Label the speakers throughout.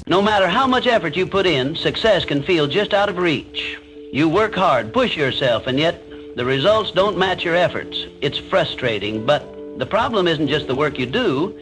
Speaker 1: No matter how much effort you put in, success can feel just out of reach. You work hard, push yourself, and yet the results don't match your efforts. It's frustrating, but the problem isn't just the work you do,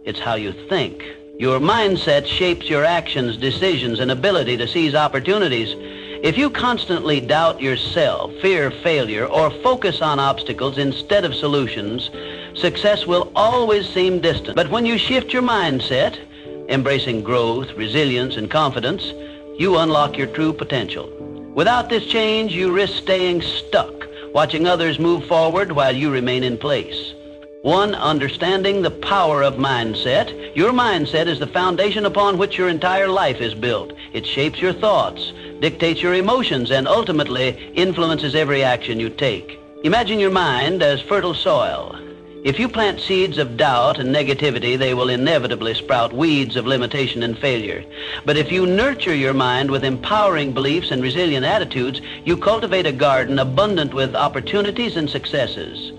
Speaker 1: it's how you think. Your mindset shapes your actions, decisions, and ability to seize opportunities. If you constantly doubt yourself, fear failure, or focus on obstacles instead of solutions, success will always seem distant. But when you shift your mindset, embracing growth, resilience, and confidence, you unlock your true potential. Without this change, you risk staying stuck, watching others move forward while you remain in place. One, understanding the power of mindset. Your mindset is the foundation upon which your entire life is built. It shapes your thoughts, dictates your emotions, and ultimately influences every action you take. Imagine your mind as fertile soil. If you plant seeds of doubt and negativity, they will inevitably sprout weeds of limitation and failure. But if you nurture your mind with empowering beliefs and resilient attitudes, you cultivate a garden abundant with opportunities and successes.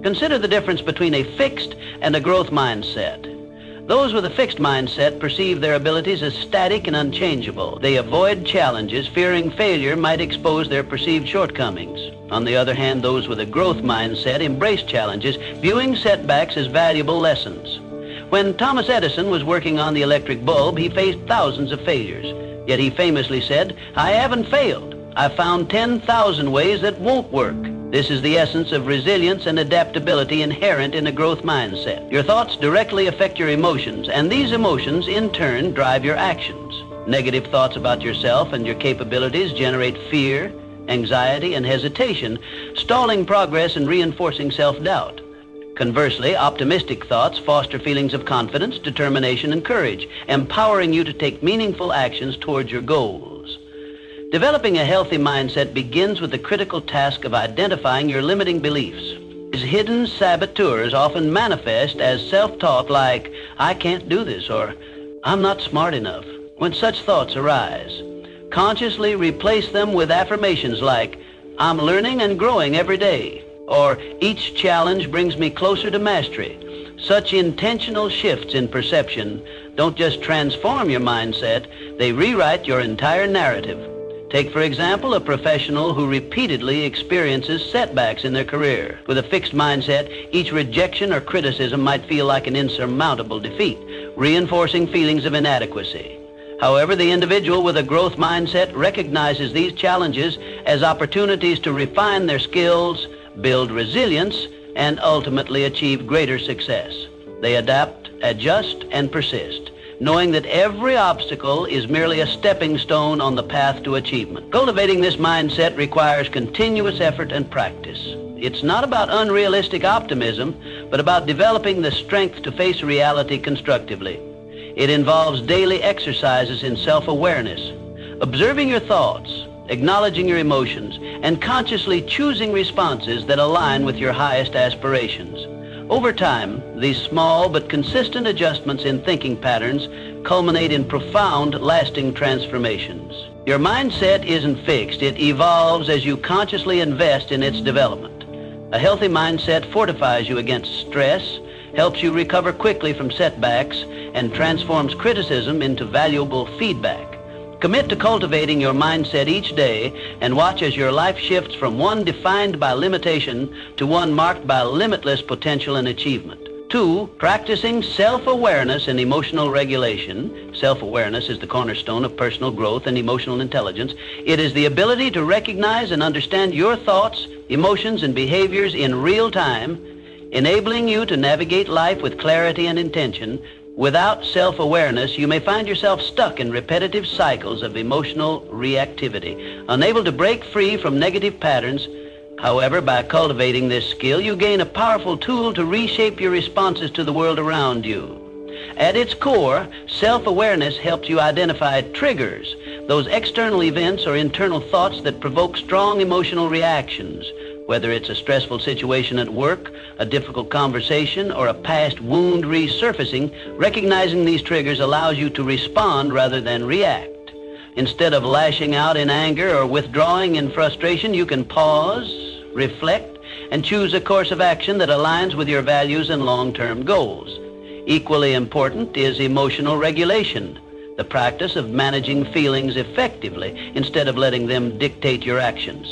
Speaker 1: Consider the difference between a fixed and a growth mindset. Those with a fixed mindset perceive their abilities as static and unchangeable. They avoid challenges, fearing failure might expose their perceived shortcomings. On the other hand, those with a growth mindset embrace challenges, viewing setbacks as valuable lessons. When Thomas Edison was working on the electric bulb, he faced thousands of failures. Yet he famously said, "I haven't failed. I found 10,000 ways that won't work." This is the essence of resilience and adaptability inherent in a growth mindset. Your thoughts directly affect your emotions, and these emotions in turn drive your actions. Negative thoughts about yourself and your capabilities generate fear, anxiety, and hesitation, stalling progress and reinforcing self-doubt. Conversely, optimistic thoughts foster feelings of confidence, determination, and courage, empowering you to take meaningful actions towards your goals. Developing a healthy mindset begins with the critical task of identifying your limiting beliefs. These hidden saboteurs often manifest as self-talk like, "I can't do this," or "I'm not smart enough." When such thoughts arise, consciously replace them with affirmations like, "I'm learning and growing every day," or "Each challenge brings me closer to mastery." Such intentional shifts in perception don't just transform your mindset, they rewrite your entire narrative. Take, for example, a professional who repeatedly experiences setbacks in their career. With a fixed mindset, each rejection or criticism might feel like an insurmountable defeat, reinforcing feelings of inadequacy. However, the individual with a growth mindset recognizes these challenges as opportunities to refine their skills, build resilience, and ultimately achieve greater success. They adapt, adjust, and persist, knowing that every obstacle is merely a stepping stone on the path to achievement. Cultivating this mindset requires continuous effort and practice. It's not about unrealistic optimism, but about developing the strength to face reality constructively. It involves daily exercises in self-awareness, observing your thoughts, acknowledging your emotions, and consciously choosing responses that align with your highest aspirations. Over time, these small but consistent adjustments in thinking patterns culminate in profound, lasting transformations. Your mindset isn't fixed. It evolves as you consciously invest in its development. A healthy mindset fortifies you against stress, helps you recover quickly from setbacks, and transforms criticism into valuable feedback. Commit to cultivating your mindset each day and watch as your life shifts from one defined by limitation to one marked by limitless potential and achievement. 2, practicing self-awareness and emotional regulation. Self-awareness is the cornerstone of personal growth and emotional intelligence. It is the ability to recognize and understand your thoughts, emotions, and behaviors in real time, enabling you to navigate life with clarity and intention. Without self-awareness, you may find yourself stuck in repetitive cycles of emotional reactivity, unable to break free from negative patterns. However, by cultivating this skill, you gain a powerful tool to reshape your responses to the world around you. At its core, self-awareness helps you identify triggers, those external events or internal thoughts that provoke strong emotional reactions. Whether it's a stressful situation at work, a difficult conversation, or a past wound resurfacing, recognizing these triggers allows you to respond rather than react. Instead of lashing out in anger or withdrawing in frustration, you can pause, reflect, and choose a course of action that aligns with your values and long-term goals. Equally important is emotional regulation. the practice of managing feelings effectively instead of letting them dictate your actions.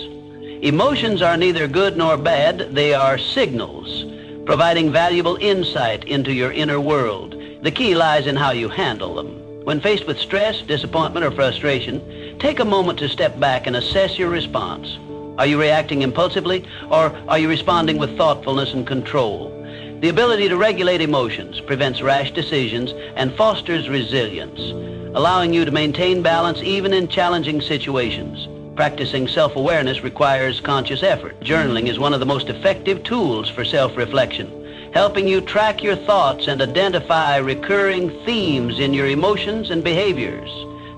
Speaker 1: Emotions are neither good nor bad. They are signals, providing valuable insight into your inner world. The key lies in how you handle them. When faced with stress, disappointment, or frustration, take a moment to step back and assess your response. Are you reacting impulsively, or are you responding with thoughtfulness and control? The ability to regulate emotions prevents rash decisions and fosters resilience, allowing you to maintain balance even in challenging situations. Practicing self-awareness requires conscious effort. Journaling is one of the most effective tools for self-reflection, helping you track your thoughts and identify recurring themes in your emotions and behaviors.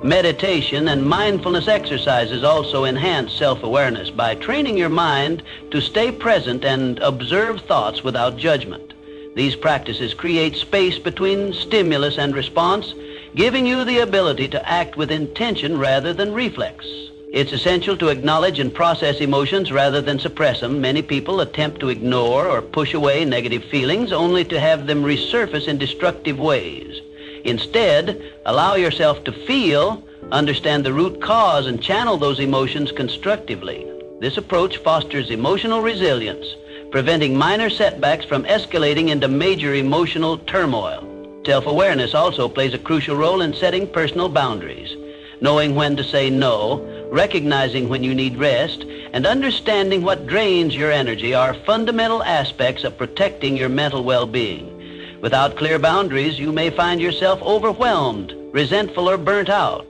Speaker 1: Meditation and mindfulness exercises also enhance self-awareness by training your mind to stay present and observe thoughts without judgment. These practices create space between stimulus and response, giving you the ability to act with intention rather than reflex. It's essential to acknowledge and process emotions rather than suppress them. Many people attempt to ignore or push away negative feelings only to have them resurface in destructive ways. Instead, allow yourself to feel, understand the root cause, and channel those emotions constructively. This approach fosters emotional resilience, preventing minor setbacks from escalating into major emotional turmoil. Self-awareness also plays a crucial role in setting personal boundaries. Knowing when to say no, recognizing when you need rest, and understanding what drains your energy are fundamental aspects of protecting your mental well-being. Without clear boundaries, you may find yourself overwhelmed, resentful, or burnt out.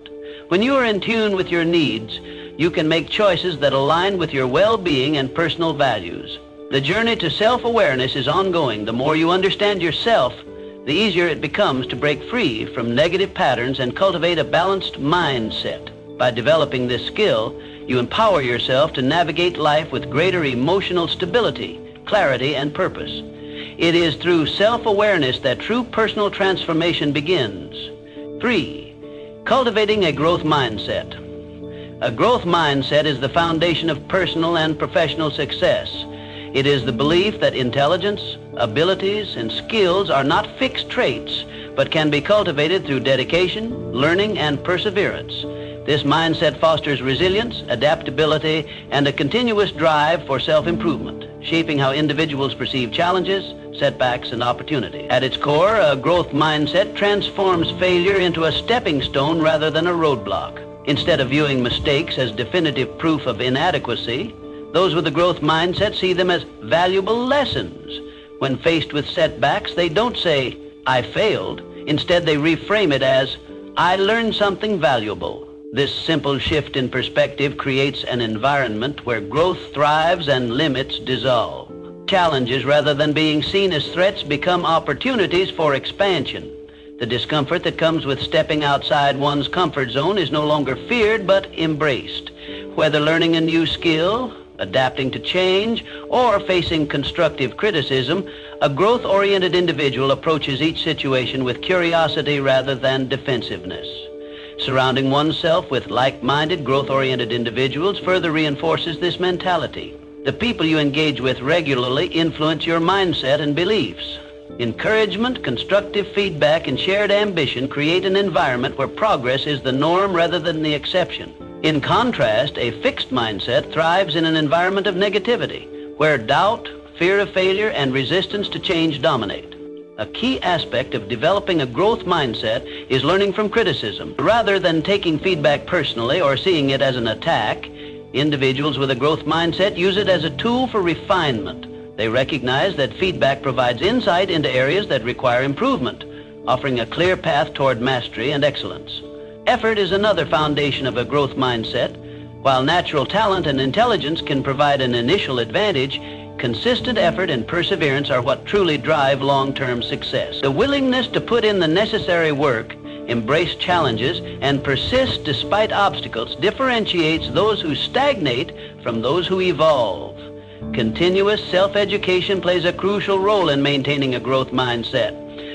Speaker 1: When you are in tune with your needs, you can make choices that align with your well-being and personal values. The journey to self-awareness is ongoing. The more you understand yourself, the easier it becomes to break free from negative patterns and cultivate a balanced mindset. By developing this skill, you empower yourself to navigate life with greater emotional stability, clarity, and purpose. It is through self-awareness that true personal transformation begins. 3. Cultivating a growth mindset. A growth mindset is the foundation of personal and professional success. It is the belief that intelligence, abilities, and skills are not fixed traits, but can be cultivated through dedication, learning, and perseverance. This mindset fosters resilience, adaptability, and a continuous drive for self-improvement, shaping how individuals perceive challenges, setbacks, and opportunity. At its core, a growth mindset transforms failure into a stepping stone rather than a roadblock. Instead of viewing mistakes as definitive proof of inadequacy, those with a growth mindset see them as valuable lessons. When faced with setbacks, they don't say, "I failed." Instead, they reframe it as, "I learned something valuable." This simple shift in perspective creates an environment where growth thrives and limits dissolve. Challenges, rather than being seen as threats, become opportunities for expansion. The discomfort that comes with stepping outside one's comfort zone is no longer feared but embraced. Whether learning a new skill, adapting to change, or facing constructive criticism, a growth-oriented individual approaches each situation with curiosity rather than defensiveness. Surrounding oneself with like-minded, growth-oriented individuals further reinforces this mentality. The people you engage with regularly influence your mindset and beliefs. Encouragement, constructive feedback, and shared ambition create an environment where progress is the norm rather than the exception. In contrast, a fixed mindset thrives in an environment of negativity, where doubt, fear of failure, and resistance to change dominate. A key aspect of developing a growth mindset is learning from criticism. Rather than taking feedback personally or seeing it as an attack, individuals with a growth mindset use it as a tool for refinement. They recognize that feedback provides insight into areas that require improvement, offering a clear path toward mastery and excellence. Effort is another foundation of a growth mindset. While natural talent and intelligence can provide an initial advantage, consistent effort and perseverance are what truly drive long-term success. The willingness to put in the necessary work, embrace challenges, and persist despite obstacles differentiates those who stagnate from those who evolve. Continuous self-education plays a crucial role in maintaining a growth mindset.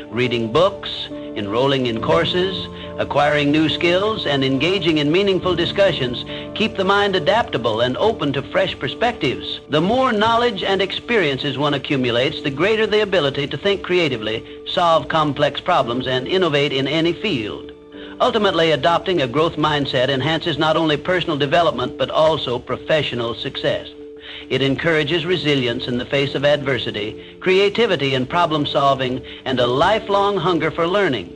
Speaker 1: Reading books, enrolling in courses, acquiring new skills, and engaging in meaningful discussions keep the mind adaptable and open to fresh perspectives. The more knowledge and experiences one accumulates, the greater the ability to think creatively, solve complex problems, and innovate in any field. Ultimately, adopting a growth mindset enhances not only personal development but also professional success. It encourages resilience in the face of adversity, creativity in problem solving, and a lifelong hunger for learning.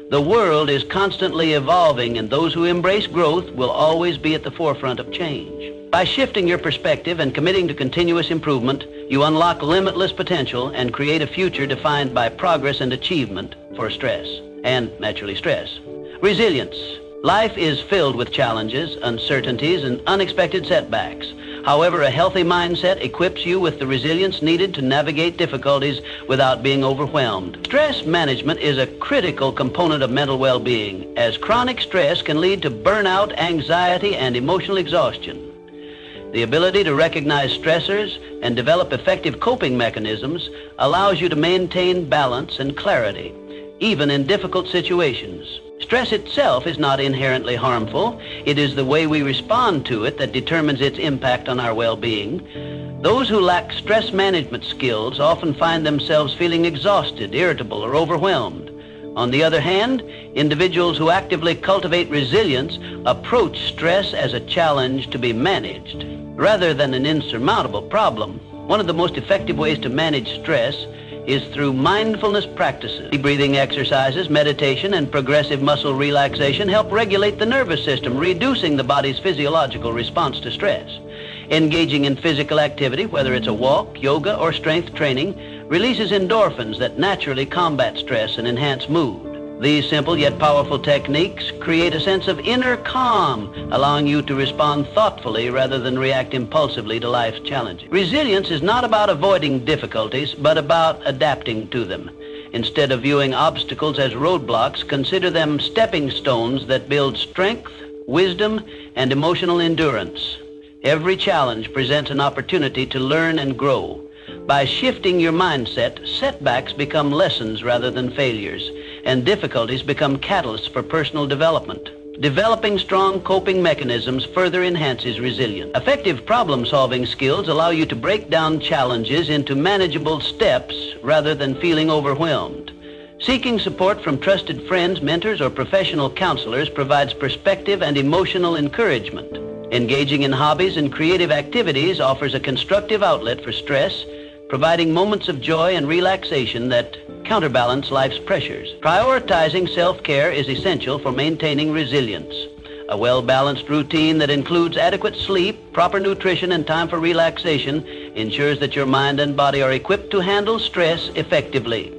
Speaker 1: The world is constantly evolving, and those who embrace growth will always be at the forefront of change. By shifting your perspective and committing to continuous improvement, you unlock limitless potential and create a future defined by progress and achievement for stress, and naturally stress. Resilience. Life is filled with challenges, uncertainties, and unexpected setbacks. However, a healthy mindset equips you with the resilience needed to navigate difficulties without being overwhelmed. Stress management is a critical component of mental well-being, as chronic stress can lead to burnout, anxiety, and emotional exhaustion. The ability to recognize stressors and develop effective coping mechanisms allows you to maintain balance and clarity, even in difficult situations. Stress itself is not inherently harmful. It is the way we respond to it that determines its impact on our well-being. Those who lack stress management skills often find themselves feeling exhausted, irritable, or overwhelmed. On the other hand, individuals who actively cultivate resilience approach stress as a challenge to be managed, rather than an insurmountable problem. One of the most effective ways to manage stress is through mindfulness practices. Deep breathing exercises, meditation, and progressive muscle relaxation help regulate the nervous system, reducing the body's physiological response to stress. Engaging in physical activity, whether it's a walk, yoga, or strength training, releases endorphins that naturally combat stress and enhance mood. These simple yet powerful techniques create a sense of inner calm, allowing you to respond thoughtfully rather than react impulsively to life's challenges. Resilience is not about avoiding difficulties, but about adapting to them. Instead of viewing obstacles as roadblocks, consider them stepping stones that build strength, wisdom, and emotional endurance. Every challenge presents an opportunity to learn and grow. By shifting your mindset, setbacks become lessons rather than failures, and difficulties become catalysts for personal development. Developing strong coping mechanisms further enhances resilience. Effective problem-solving skills allow you to break down challenges into manageable steps rather than feeling overwhelmed. Seeking support from trusted friends, mentors, or professional counselors provides perspective and emotional encouragement. Engaging in hobbies and creative activities offers a constructive outlet for stress, providing moments of joy and relaxation that counterbalance life's pressures. Prioritizing self-care is essential for maintaining resilience. A well-balanced routine that includes adequate sleep, proper nutrition, and time for relaxation ensures that your mind and body are equipped to handle stress effectively.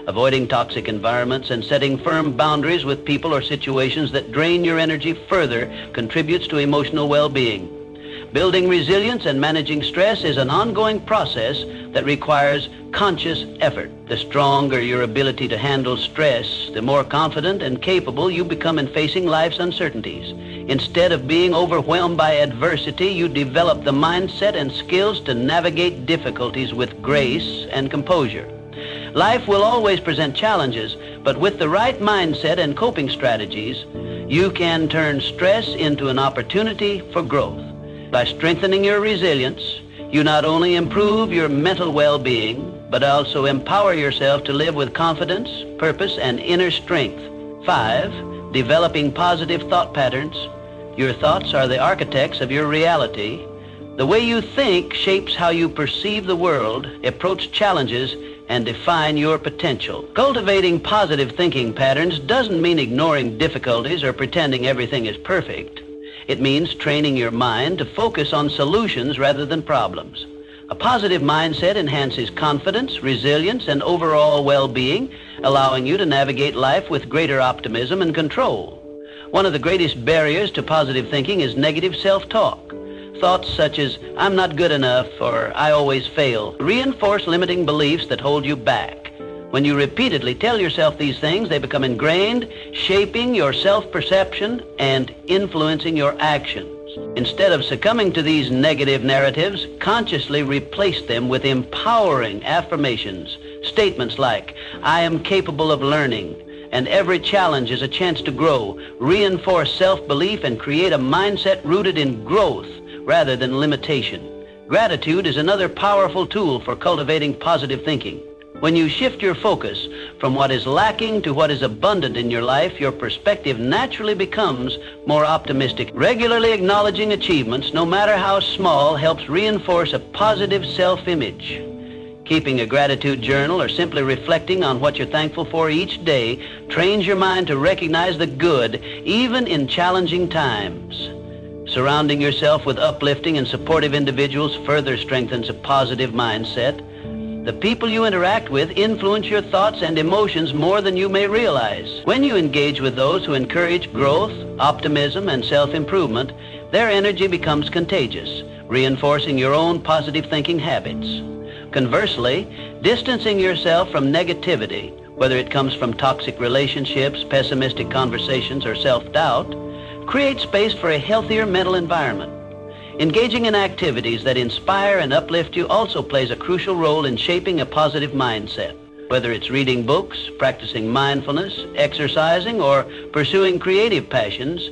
Speaker 1: Avoiding toxic environments and setting firm boundaries with people or situations that drain your energy further contributes to emotional well-being. Building resilience and managing stress is an ongoing process that requires conscious effort. The stronger your ability to handle stress, the more confident and capable you become in facing life's uncertainties. Instead of being overwhelmed by adversity, you develop the mindset and skills to navigate difficulties with grace and composure. Life will always present challenges, but with the right mindset and coping strategies, you can turn stress into an opportunity for growth. By strengthening your resilience, you not only improve your mental well-being, but also empower yourself to live with confidence, purpose, and inner strength. 5, developing positive thought patterns. Your thoughts are the architects of your reality. The way you think shapes how you perceive the world, approach challenges, and define your potential. Cultivating positive thinking patterns doesn't mean ignoring difficulties or pretending everything is perfect. It means training your mind to focus on solutions rather than problems. A positive mindset enhances confidence, resilience, and overall well-being, allowing you to navigate life with greater optimism and control. One of the greatest barriers to positive thinking is negative self-talk. Thoughts such as, "I'm not good enough," or "I always fail," reinforce limiting beliefs that hold you back. When you repeatedly tell yourself these things, they become ingrained, shaping your self-perception and influencing your actions. Instead of succumbing to these negative narratives, consciously replace them with empowering affirmations. Statements like, "I am capable of learning," and "every challenge is a chance to grow," reinforce self-belief and create a mindset rooted in growth rather than limitation. Gratitude is another powerful tool for cultivating positive thinking. When you shift your focus from what is lacking to what is abundant in your life, your perspective naturally becomes more optimistic. Regularly acknowledging achievements, no matter how small, helps reinforce a positive self-image. Keeping a gratitude journal or simply reflecting on what you're thankful for each day trains your mind to recognize the good, even in challenging times. Surrounding yourself with uplifting and supportive individuals further strengthens a positive mindset. The people you interact with influence your thoughts and emotions more than you may realize. When you engage with those who encourage growth, optimism, and self-improvement, their energy becomes contagious, reinforcing your own positive thinking habits. Conversely, distancing yourself from negativity, whether it comes from toxic relationships, pessimistic conversations, or self-doubt, creates space for a healthier mental environment. Engaging in activities that inspire and uplift you also plays a crucial role in shaping a positive mindset. Whether it's reading books, practicing mindfulness, exercising, or pursuing creative passions,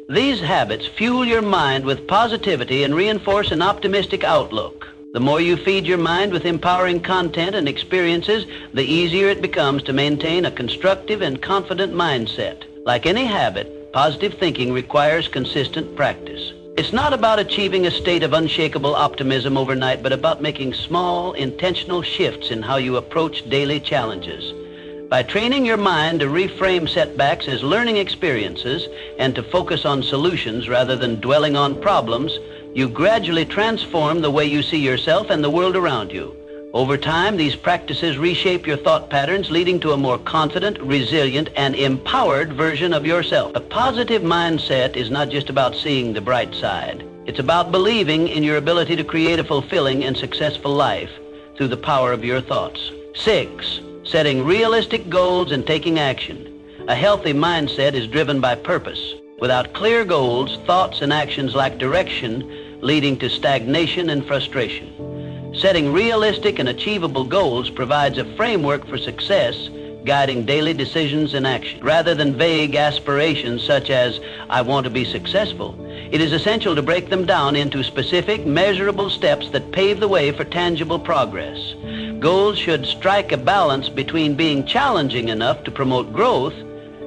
Speaker 1: these habits fuel your mind with positivity and reinforce an optimistic outlook. The more you feed your mind with empowering content and experiences, the easier it becomes to maintain a constructive and confident mindset. Like any habit, positive thinking requires consistent practice. It's not about achieving a state of unshakable optimism overnight, but about making small, intentional shifts in how you approach daily challenges. By training your mind to reframe setbacks as learning experiences and to focus on solutions rather than dwelling on problems, you gradually transform the way you see yourself and the world around you. Over time, these practices reshape your thought patterns, leading to a more confident, resilient, and empowered version of yourself. A positive mindset is not just about seeing the bright side. It's about believing in your ability to create a fulfilling and successful life through the power of your thoughts. 6. Setting realistic goals and taking action. A healthy mindset is driven by purpose. Without clear goals, thoughts and actions lack direction, leading to stagnation and frustration. Setting realistic and achievable goals provides a framework for success, guiding daily decisions and action. Rather than vague aspirations such as, "I want to be successful," it is essential to break them down into specific, measurable steps that pave the way for tangible progress. Goals should strike a balance between being challenging enough to promote growth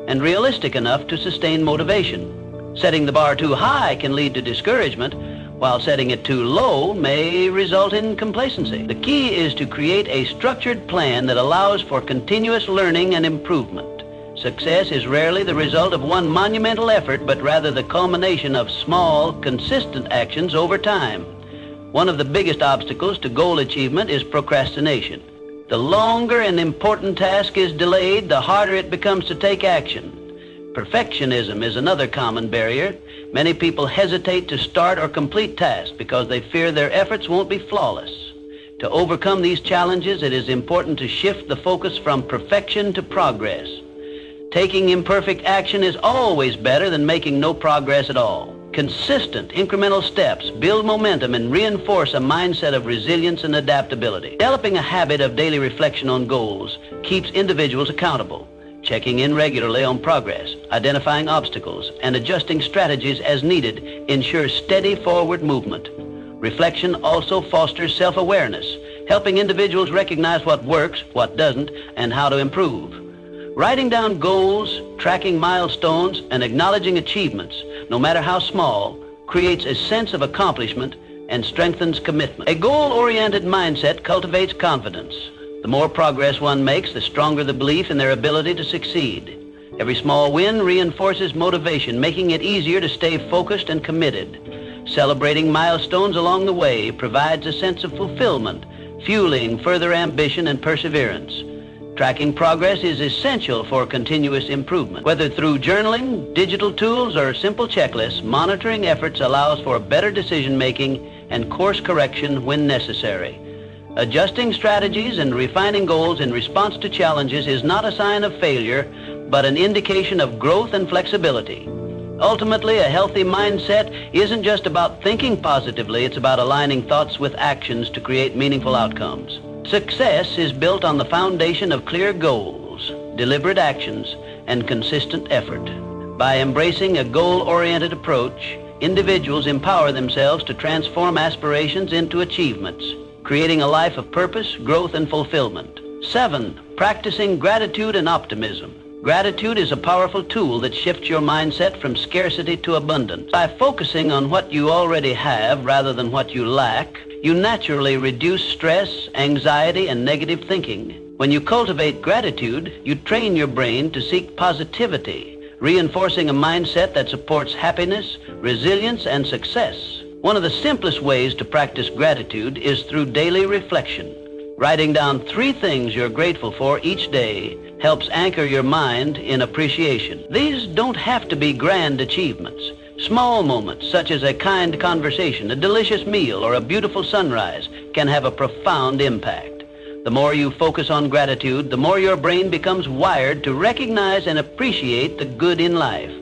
Speaker 1: and realistic enough to sustain motivation. Setting the bar too high can lead to discouragement, while setting it too low may result in complacency. The key is to create a structured plan that allows for continuous learning and improvement. Success is rarely the result of one monumental effort, but rather the culmination of small, consistent actions over time. One of the biggest obstacles to goal achievement is procrastination. The longer an important task is delayed, the harder it becomes to take action. Perfectionism is another common barrier. Many people hesitate to start or complete tasks because they fear their efforts won't be flawless. To overcome these challenges, it is important to shift the focus from perfection to progress. Taking imperfect action is always better than making no progress at all. Consistent, incremental steps build momentum and reinforce a mindset of resilience and adaptability. Developing a habit of daily reflection on goals keeps individuals accountable. Checking in regularly on progress, identifying obstacles, and adjusting strategies as needed ensures steady forward movement. Reflection also fosters self-awareness, helping individuals recognize what works, what doesn't, and how to improve. Writing down goals, tracking milestones, and acknowledging achievements, no matter how small, creates a sense of accomplishment and strengthens commitment. A goal-oriented mindset cultivates confidence. The more progress one makes, the stronger the belief in their ability to succeed. Every small win reinforces motivation, making it easier to stay focused and committed. Celebrating milestones along the way provides a sense of fulfillment, fueling further ambition and perseverance. Tracking progress is essential for continuous improvement. Whether through journaling, digital tools, or simple checklists, monitoring efforts allows for better decision-making and course correction when necessary. Adjusting strategies and refining goals in response to challenges is not a sign of failure, but an indication of growth and flexibility. Ultimately, a healthy mindset isn't just about thinking positively, it's about aligning thoughts with actions to create meaningful outcomes. Success is built on the foundation of clear goals, deliberate actions, and consistent effort. By embracing a goal-oriented approach, individuals empower themselves to transform aspirations into achievements, creating a life of purpose, growth, and fulfillment. 7, practicing gratitude and optimism. Gratitude is a powerful tool that shifts your mindset from scarcity to abundance. By focusing on what you already have rather than what you lack, you naturally reduce stress, anxiety, and negative thinking. When you cultivate gratitude, you train your brain to seek positivity, reinforcing a mindset that supports happiness, resilience, and success. One of the simplest ways to practice gratitude is through daily reflection. Writing down 3 things you're grateful for each day helps anchor your mind in appreciation. These don't have to be grand achievements. Small moments such as a kind conversation, a delicious meal, or a beautiful sunrise can have a profound impact. The more you focus on gratitude, the more your brain becomes wired to recognize and appreciate the good in life.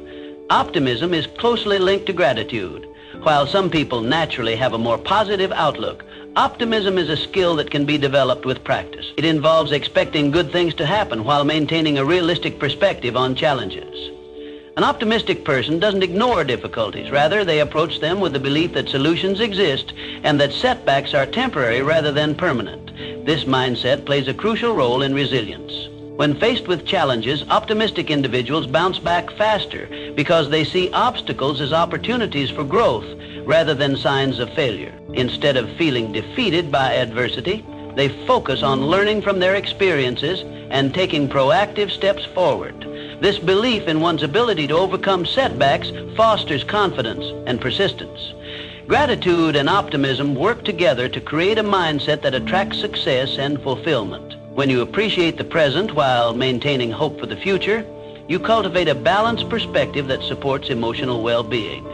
Speaker 1: Optimism is closely linked to gratitude. While some people naturally have a more positive outlook, optimism is a skill that can be developed with practice. It involves expecting good things to happen while maintaining a realistic perspective on challenges. An optimistic person doesn't ignore difficulties. Rather, they approach them with the belief that solutions exist and that setbacks are temporary rather than permanent. This mindset plays a crucial role in resilience. When faced with challenges, optimistic individuals bounce back faster because they see obstacles as opportunities for growth rather than signs of failure. Instead of feeling defeated by adversity, they focus on learning from their experiences and taking proactive steps forward. This belief in one's ability to overcome setbacks fosters confidence and persistence. Gratitude and optimism work together to create a mindset that attracts success and fulfillment. When you appreciate the present while maintaining hope for the future, you cultivate a balanced perspective that supports emotional well-being.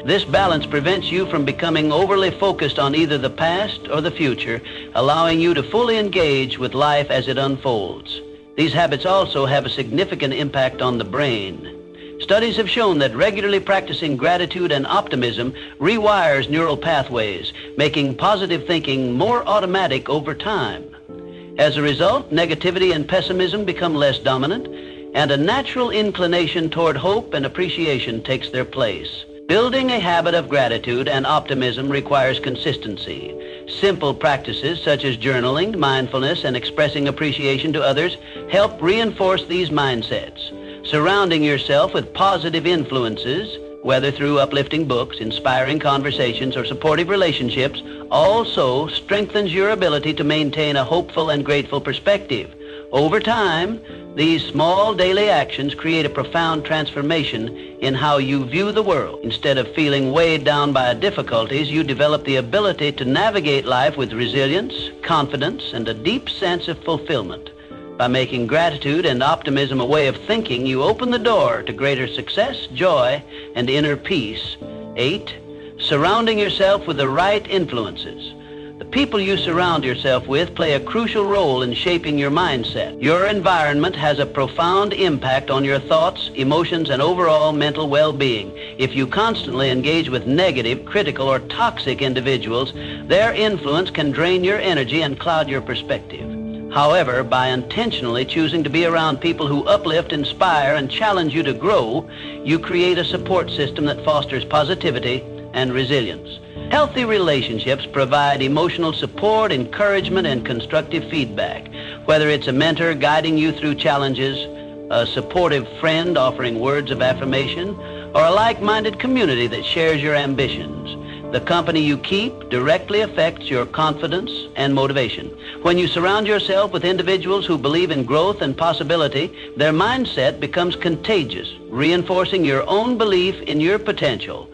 Speaker 1: This balance prevents you from becoming overly focused on either the past or the future, allowing you to fully engage with life as it unfolds. These habits also have a significant impact on the brain. Studies have shown that regularly practicing gratitude and optimism rewires neural pathways, making positive thinking more automatic over time. As a result, negativity and pessimism become less dominant, and a natural inclination toward hope and appreciation takes their place. Building a habit of gratitude and optimism requires consistency. Simple practices such as journaling, mindfulness, and expressing appreciation to others help reinforce these mindsets. Surrounding yourself with positive influences, whether through uplifting books, inspiring conversations, or supportive relationships, also strengthens your ability to maintain a hopeful and grateful perspective. Over time, these small daily actions create a profound transformation in how you view the world. Instead of feeling weighed down by difficulties, you develop the ability to navigate life with resilience, confidence, and a deep sense of fulfillment. By making gratitude and optimism a way of thinking, you open the door to greater success, joy, and inner peace. 8, surrounding yourself with the right influences. The people you surround yourself with play a crucial role in shaping your mindset. Your environment has a profound impact on your thoughts, emotions, and overall mental well-being. If you constantly engage with negative, critical, or toxic individuals, their influence can drain your energy and cloud your perspective. However, by intentionally choosing to be around people who uplift, inspire, and challenge you to grow, you create a support system that fosters positivity and resilience. Healthy relationships provide emotional support, encouragement, and constructive feedback. Whether it's a mentor guiding you through challenges, a supportive friend offering words of affirmation, or a like-minded community that shares your ambitions, the company you keep directly affects your confidence and motivation. When you surround yourself with individuals who believe in growth and possibility, their mindset becomes contagious, reinforcing your own belief in your potential.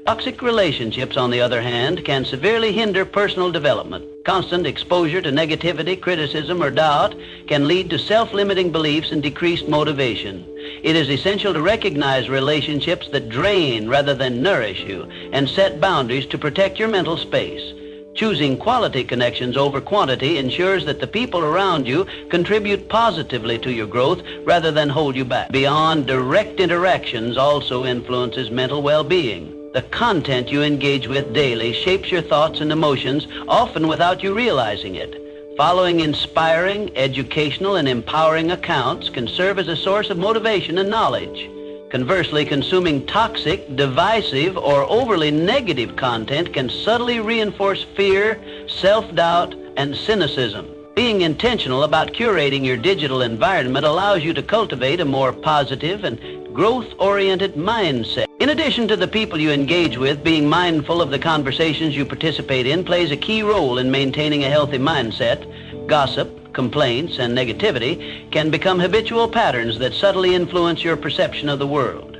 Speaker 1: Toxic relationships, on the other hand, can severely hinder personal development. Constant exposure to negativity, criticism, or doubt can lead to self-limiting beliefs and decreased motivation. It is essential to recognize relationships that drain rather than nourish you and set boundaries to protect your mental space. Choosing quality connections over quantity ensures that the people around you contribute positively to your growth rather than hold you back. Beyond direct interactions also influences mental well-being. The content you engage with daily shapes your thoughts and emotions, often without you realizing it. Following inspiring, educational, and empowering accounts can serve as a source of motivation and knowledge. Conversely, consuming toxic, divisive, or overly negative content can subtly reinforce fear, self-doubt, and cynicism. Being intentional about curating your digital environment allows you to cultivate a more positive and growth-oriented mindset. In addition to the people you engage with, being mindful of the conversations you participate in plays a key role in maintaining a healthy mindset. Gossip, complaints, and negativity can become habitual patterns that subtly influence your perception of the world.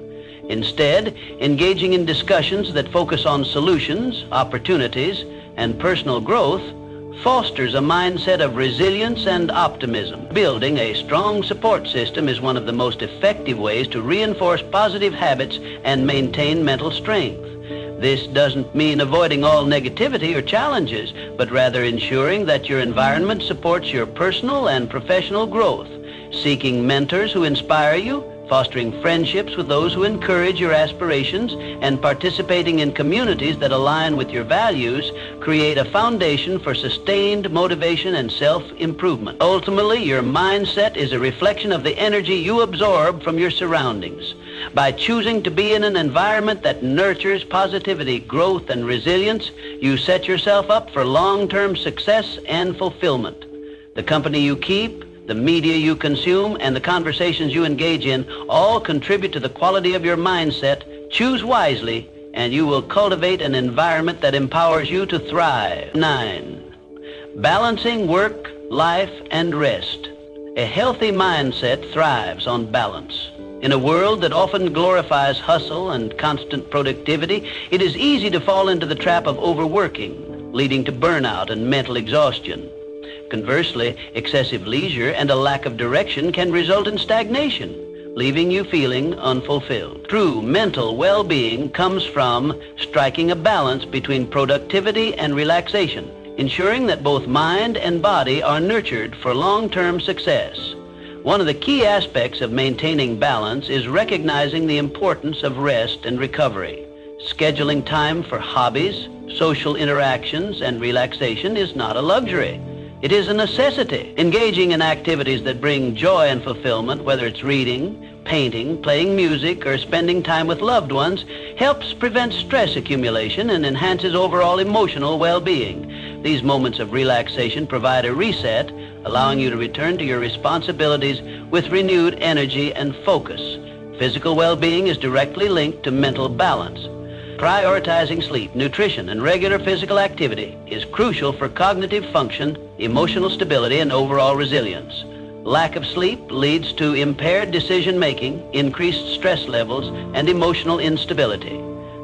Speaker 1: Instead, engaging in discussions that focus on solutions, opportunities, and personal growth fosters a mindset of resilience and optimism. Building a strong support system is one of the most effective ways to reinforce positive habits and maintain mental strength. This doesn't mean avoiding all negativity or challenges, but rather ensuring that your environment supports your personal and professional growth. Seeking mentors who inspire you, fostering friendships with those who encourage your aspirations, and participating in communities that align with your values create a foundation for sustained motivation and self-improvement. Ultimately, your mindset is a reflection of the energy you absorb from your surroundings. By choosing to be in an environment that nurtures positivity, growth, and resilience, you set yourself up for long-term success and fulfillment. The company you keep, the media you consume, and the conversations you engage in all contribute to the quality of your mindset. Choose wisely, and you will cultivate an environment that empowers you to thrive. 9. Balancing work, life, and rest. A healthy mindset thrives on balance. In a world that often glorifies hustle and constant productivity, it is easy to fall into the trap of overworking, leading to burnout and mental exhaustion. Conversely, excessive leisure and a lack of direction can result in stagnation, leaving you feeling unfulfilled. True mental well-being comes from striking a balance between productivity and relaxation, ensuring that both mind and body are nurtured for long-term success. One of the key aspects of maintaining balance is recognizing the importance of rest and recovery. Scheduling time for hobbies, social interactions, and relaxation is not a luxury. It is a necessity. Engaging in activities that bring joy and fulfillment, whether it's reading, painting, playing music, or spending time with loved ones, helps prevent stress accumulation and enhances overall emotional well-being. These moments of relaxation provide a reset, allowing you to return to your responsibilities with renewed energy and focus. Physical well-being is directly linked to mental balance. Prioritizing sleep, nutrition, and regular physical activity is crucial for cognitive function, emotional stability, and overall resilience. Lack of sleep leads to impaired decision-making, increased stress levels, and emotional instability.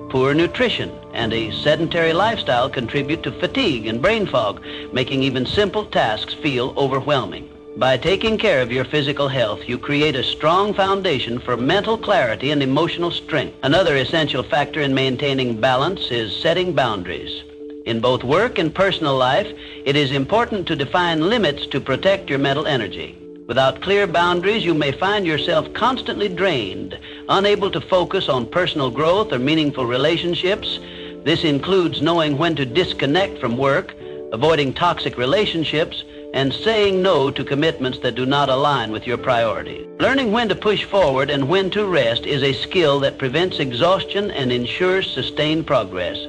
Speaker 1: Poor nutrition and a sedentary lifestyle contribute to fatigue and brain fog, making even simple tasks feel overwhelming. By taking care of your physical health, you create a strong foundation for mental clarity and emotional strength. Another essential factor in maintaining balance is setting boundaries. In both work and personal life, it is important to define limits to protect your mental energy. Without clear boundaries, you may find yourself constantly drained, unable to focus on personal growth or meaningful relationships. This includes knowing when to disconnect from work, avoiding toxic relationships, and saying no to commitments that do not align with your priorities. Learning when to push forward and when to rest is a skill that prevents exhaustion and ensures sustained progress.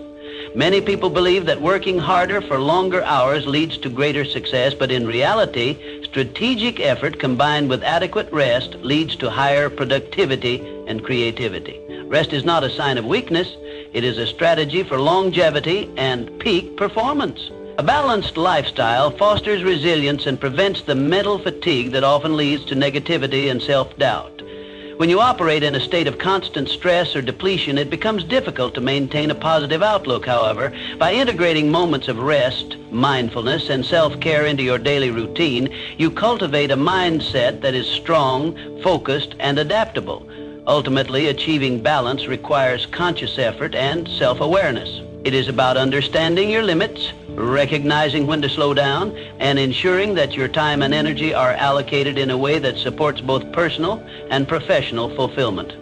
Speaker 1: Many people believe that working harder for longer hours leads to greater success, but in reality, strategic effort combined with adequate rest leads to higher productivity and creativity. Rest is not a sign of weakness. It is a strategy for longevity and peak performance. A balanced lifestyle fosters resilience and prevents the mental fatigue that often leads to negativity and self-doubt. When you operate in a state of constant stress or depletion, it becomes difficult to maintain a positive outlook. However, by integrating moments of rest, mindfulness, and self-care into your daily routine, you cultivate a mindset that is strong, focused, and adaptable. Ultimately, achieving balance requires conscious effort and self-awareness. It is about understanding your limits, recognizing when to slow down, and ensuring that your time and energy are allocated in a way that supports both personal and professional fulfillment.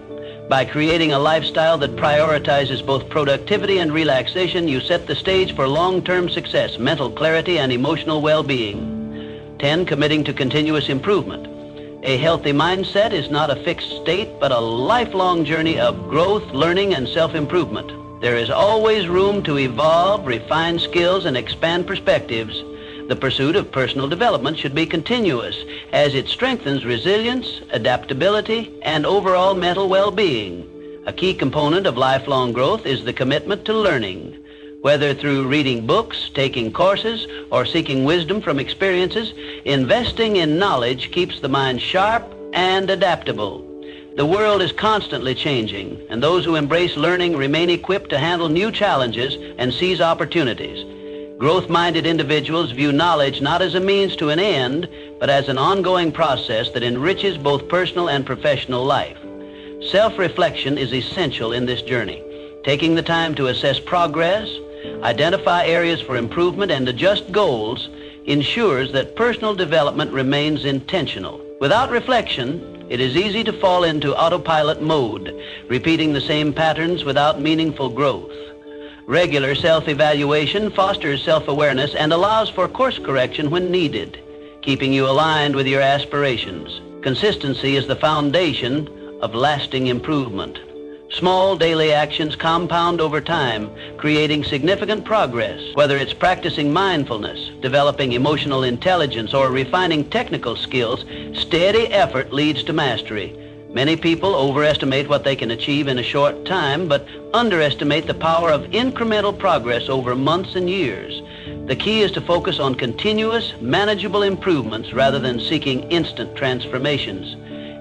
Speaker 1: By creating a lifestyle that prioritizes both productivity and relaxation, you set the stage for long-term success, mental clarity, and emotional well-being. 10. Committing to continuous improvement. A healthy mindset is not a fixed state, but a lifelong journey of growth, learning, and self-improvement. There is always room to evolve, refine skills, and expand perspectives. The pursuit of personal development should be continuous, as it strengthens resilience, adaptability, and overall mental well-being. A key component of lifelong growth is the commitment to learning. Whether through reading books, taking courses, or seeking wisdom from experiences, investing in knowledge keeps the mind sharp and adaptable. The world is constantly changing, and those who embrace learning remain equipped to handle new challenges and seize opportunities. Growth-minded individuals view knowledge not as a means to an end, but as an ongoing process that enriches both personal and professional life. Self-reflection is essential in this journey. Taking the time to assess progress, identify areas for improvement, and adjust goals ensures that personal development remains intentional. Without reflection, it is easy to fall into autopilot mode, repeating the same patterns without meaningful growth. Regular self-evaluation fosters self-awareness and allows for course correction when needed, keeping you aligned with your aspirations. Consistency is the foundation of lasting improvement. Small daily actions compound over time, creating significant progress. Whether it's practicing mindfulness, developing emotional intelligence, or refining technical skills, steady effort leads to mastery. Many people overestimate what they can achieve in a short time, but underestimate the power of incremental progress over months and years. The key is to focus on continuous, manageable improvements rather than seeking instant transformations.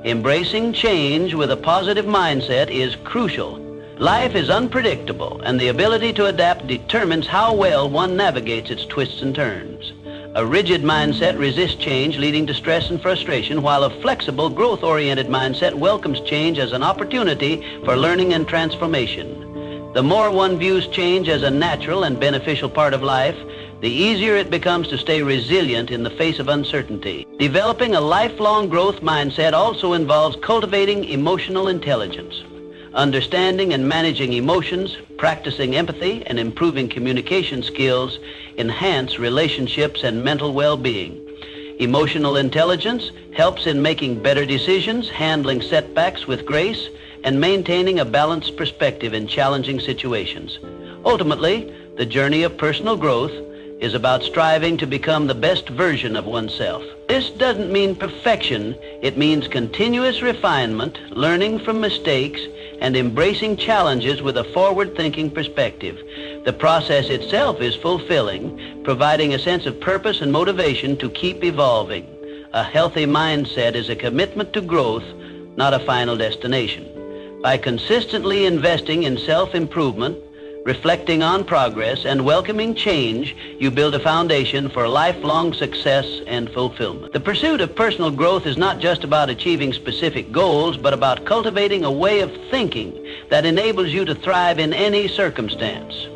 Speaker 1: Embracing change with a positive mindset is crucial. Life is unpredictable, and the ability to adapt determines how well one navigates its twists and turns. A rigid mindset resists change, leading to stress and frustration, while a flexible, growth-oriented mindset welcomes change as an opportunity for learning and transformation. The more one views change as a natural and beneficial part of life, the easier it becomes to stay resilient in the face of uncertainty. Developing a lifelong growth mindset also involves cultivating emotional intelligence. Understanding and managing emotions, practicing empathy, and improving communication skills enhance relationships and mental well-being. Emotional intelligence helps in making better decisions, handling setbacks with grace, and maintaining a balanced perspective in challenging situations. Ultimately, the journey of personal growth is about striving to become the best version of oneself. This doesn't mean perfection. It means continuous refinement, learning from mistakes, and embracing challenges with a forward-thinking perspective. The process itself is fulfilling, providing a sense of purpose and motivation to keep evolving. A healthy mindset is a commitment to growth, not a final destination. By consistently investing in self-improvement, reflecting on progress, and welcoming change, you build a foundation for lifelong success and fulfillment. The pursuit of personal growth is not just about achieving specific goals, but about cultivating a way of thinking that enables you to thrive in any circumstance.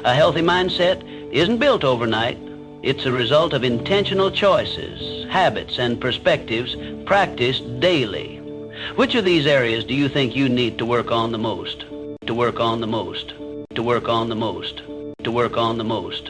Speaker 1: A healthy mindset isn't built overnight. It's a result of intentional choices, habits, and perspectives practiced daily. Which of these areas do you think you need to work on the most? To work on the most. To work on the most. To work on the most.